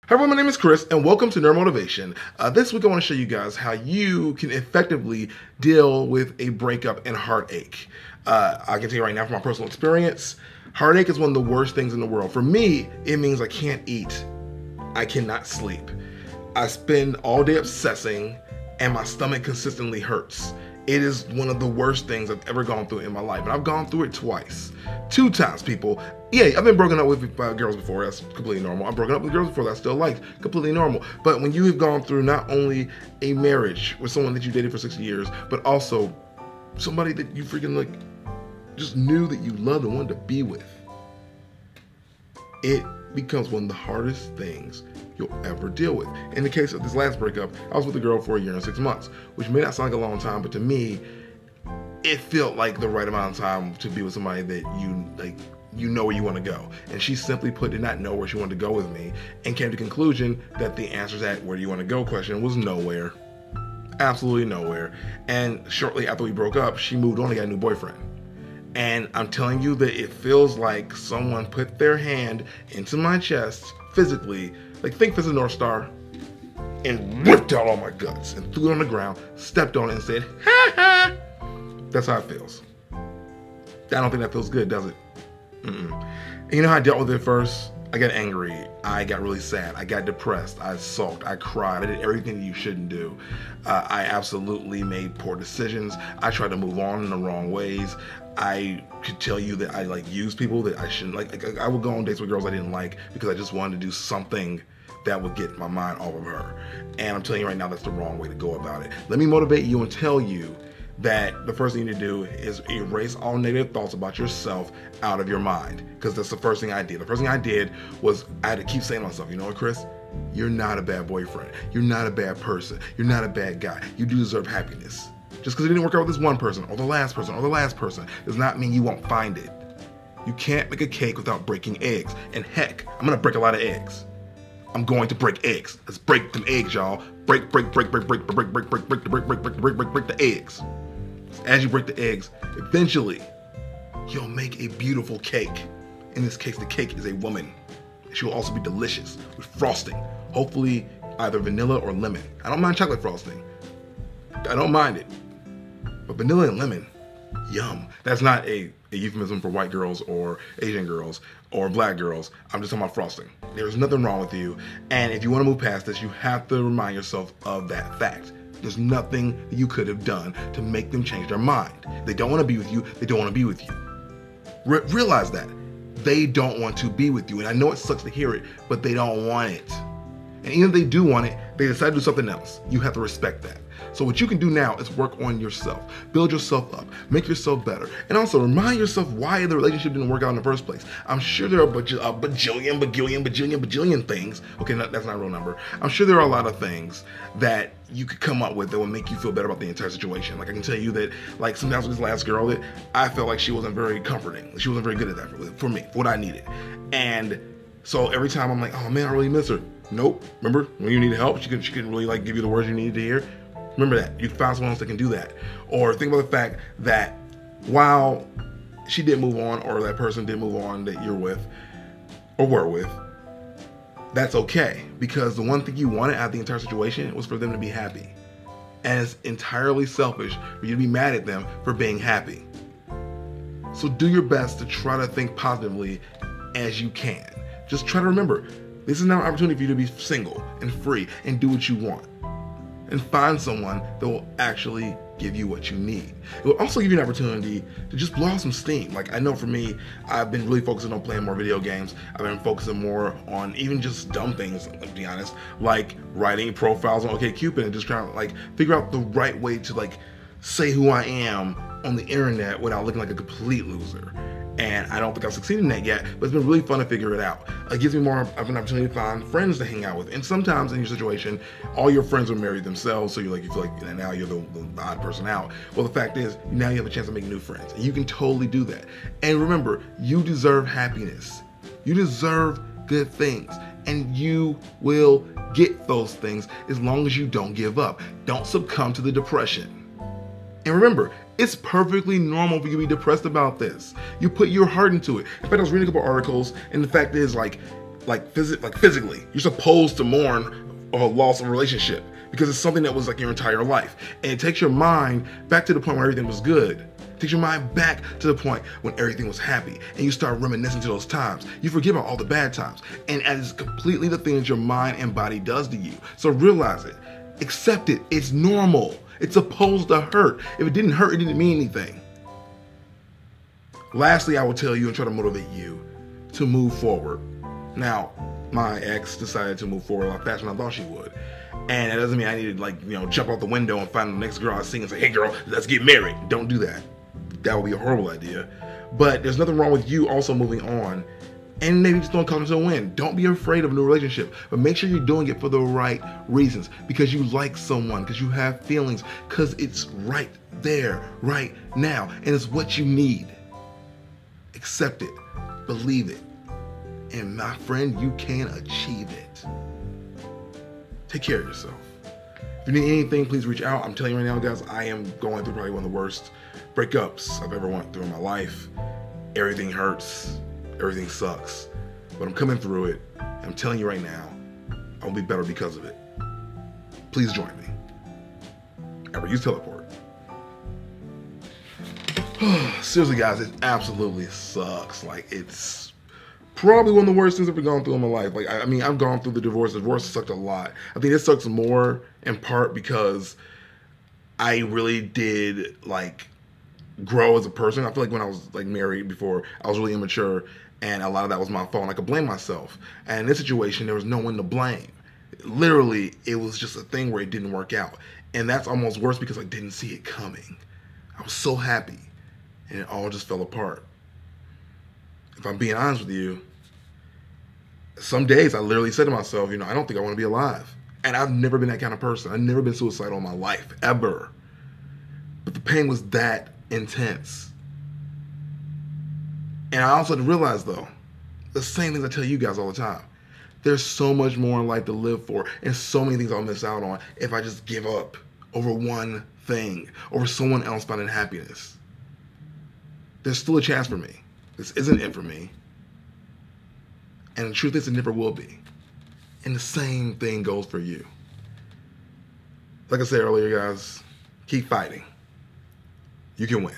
Hi everyone, my name is Chris and welcome to Nerd Motivation. This week I want to show you guys how you can effectively deal with a breakup and heartache. I can tell you right now from my personal experience, heartache is one of the worst things in the world. For me, it means I can't eat, I cannot sleep. I spend all day obsessing and my stomach consistently hurts. It is one of the worst things I've ever gone through in my life. And I've gone through it twice. 2 times, people. Yeah, I've been broken up with girls before. That's completely normal. I've broken up with girls before that I still like. Completely normal. But when you have gone through not only a marriage with someone that you dated for 6 years, but also somebody that you freaking just knew that you loved and wanted to be with, it becomes one of the hardest things you'll ever deal with. In the case of this last breakup, I was with a girl for 1 year and 6 months, which may not sound like a long time, but to me, it felt like the right amount of time to be with somebody that you know where you want to go. And she simply did not know where she wanted to go with me and came to the conclusion that the answer to that where do you want to go question was nowhere. Absolutely nowhere. And shortly after we broke up, she moved on and got a new boyfriend. And I'm telling you that it feels like someone put their hand into my chest physically, like think this is North Star, and ripped out all my guts and threw it on the ground, stepped on it and said, ha ha. That's how it feels. I don't think that feels good, does it? And you know how I dealt with it first? I got angry. I got really sad. I got depressed. I sulked. I cried. I did everything that you shouldn't do. I absolutely made poor decisions. I tried to move on in the wrong ways. I could tell you that I used people that I shouldn't I would go on dates with girls I didn't like because I just wanted to do something that would get my mind off of her. And I'm telling you right now, that's the wrong way to go about it. Let me motivate you and tell you that the first thing you need to do is erase all negative thoughts about yourself out of your mind, because that's the first thing I did. The first thing I did was I had to keep saying to myself, you know what, Chris? You're not a bad boyfriend. You're not a bad person. You're not a bad guy. You do deserve happiness. Just because it didn't work out with this one person or the last person or the last person does not mean you won't find it. You can't make a cake without breaking eggs. And heck, I'm gonna break a lot of eggs. I'm going to break eggs. Let's break them eggs, y'all. Break the eggs. As you break the eggs, eventually you'll make a beautiful cake. In this case, the cake is a woman. She will also be delicious with frosting. Hopefully either vanilla or lemon. I don't mind chocolate frosting. I don't mind it. But vanilla and lemon, yum. That's not a euphemism for white girls or Asian girls or black girls. I'm just talking about frosting. There's nothing wrong with you. And if you want to move past this, you have to remind yourself of that fact. There's nothing that you could have done to make them change their mind. They don't want to be with you. They don't want to be with you. Realize that. They don't want to be with you. And I know it sucks to hear it, but they don't want it. And even if they do want it, they decide to do something else. You have to respect that. So what you can do now is work on yourself. Build yourself up. Make yourself better. And also remind yourself why the relationship didn't work out in the first place. I'm sure there are a bajillion things. Okay, that's not a real number. I'm sure there are a lot of things that you could come up with that will make you feel better about the entire situation. Like I can tell you that sometimes with this last girl that I felt like she wasn't very comforting. She wasn't very good at that for me, for what I needed. And so every time I'm like, oh man, I really miss her. Nope. Remember when you needed help, she couldn't really give you the words you needed to hear. Remember that. You can find someone else that can do that. Or think about the fact that while she did move on, or that person did move on that you're with or were with, that's okay. Because the one thing you wanted out of the entire situation was for them to be happy. And it's entirely selfish for you to be mad at them for being happy. So do your best to try to think positively as you can. Just try to remember, this is now an opportunity for you to be single and free and do what you want. And find someone that will actually give you what you need. It will also give you an opportunity to just blow off some steam. Like I know for me, I've been really focusing on playing more video games. I've been focusing more on even just dumb things, to be honest, like writing profiles on OkCupid and just trying to figure out the right way to say who I am on the internet without looking like a complete loser. And I don't think I've succeeded in that yet, but it's been really fun to figure it out. It gives me more of an opportunity to find friends to hang out with. And sometimes in your situation, all your friends are married themselves, so you feel like now you're the odd person out. Well, the fact is, now you have a chance to make new friends. And you can totally do that. And remember, you deserve happiness. You deserve good things. And you will get those things as long as you don't give up. Don't succumb to the depression. And remember, it's perfectly normal for you to be depressed about this. You put your heart into it. In fact, I was reading a couple articles, and the fact is, like physically. You're supposed to mourn a loss of a relationship because it's something that was like your entire life. And it takes your mind back to the point where everything was good. It takes your mind back to the point when everything was happy. And you start reminiscing to those times. You forget about all the bad times. And it's completely the things your mind and body does to you. So realize it. Accept it. It's normal. It's supposed to hurt. If it didn't hurt, it didn't mean anything. Lastly, I will tell you and try to motivate you to move forward. Now, my ex decided to move forward a lot faster than I thought she would. And it doesn't mean I need to, jump out the window and find the next girl I see and say, hey girl, let's get married. Don't do that. That would be a horrible idea. But there's nothing wrong with you also moving on. And maybe just don't come to a win. Don't be afraid of a new relationship. But make sure you're doing it for the right reasons. Because you like someone. Because you have feelings. Because it's right there, right now. And it's what you need. Accept it. Believe it. And my friend, you can achieve it. Take care of yourself. If you need anything, please reach out. I'm telling you right now, guys, I am going through probably one of the worst breakups I've ever went through in my life. Everything hurts. Everything sucks. But I'm coming through it. I'm telling you right now, I'll be better because of it. Please join me. Ever use Teleport. Seriously, guys, it absolutely sucks. Like, it's probably one of the worst things I've ever gone through in my life. Like, I mean, I've gone through the divorce. The divorce sucked a lot. I think it sucks more in part because I really did, grow as a person. I feel like when I was, married before, I was really immature, and a lot of that was my fault, and I could blame myself. And in this situation, there was no one to blame. Literally, it was just a thing where it didn't work out. And that's almost worse because I didn't see it coming. I was so happy, and it all just fell apart. If I'm being honest with you, some days I literally said to myself, I don't think I want to be alive. And I've never been that kind of person. I've never been suicidal in my life, ever. But the pain was that intense. And I also had to realize, though, the same things I tell you guys all the time. There's so much more in life to live for, and so many things I'll miss out on if I just give up over one thing, over someone else finding happiness. There's still a chance for me. This isn't it for me. And the truth is, it never will be. And the same thing goes for you. Like I said earlier, guys, keep fighting. You can win.